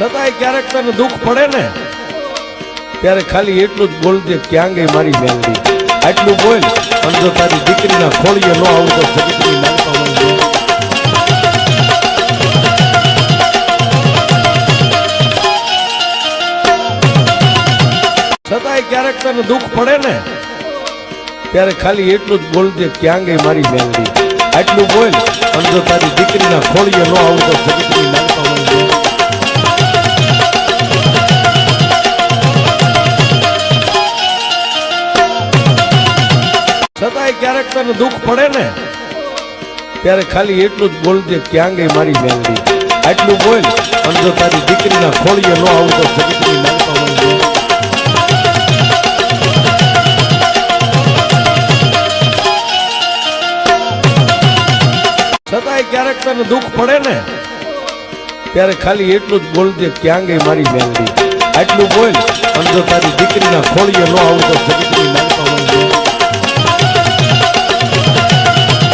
છતાંય ક્યારેક તને દુઃખ પડે ને ત્યારે ખાલી એટલું જ બોલજે ક્યાં ગઈ મારી મેલડી. આટલું બોલ અને જો તારી દીકરીના ખોળીએ ન આવું તો જગતની માનતા મળે. છતાંય ક્યારેક તને દુઃખ પડે ને ત્યારે ખાલી એટલું જ બોલજે ક્યાં ગઈ મારી મેલડી. આટલું બોલ અને જો તારી દીકરીના ખોળીએ ન આવું તો જગતની માનતા મળે. છતાંય ક્યારેક તને દુઃખ પડે ને ત્યારે ખાલી એટલું જ બોલજે ક્યાં ગઈ મારી મેલડી. આટલું બોલ અને જો તારી દીકરીના ખોળીએ ન આવું તો જગતની માનતા મળે. છતાંય ક્યારેક તને દુઃખ પડે ને ત્યારે ખાલી એટલું જ બોલજે ક્યાં ગઈ મારી મેલડી. આટલું બોલ અને જો તારી દીકરીના ખોળીએ ન આવું તો જગતની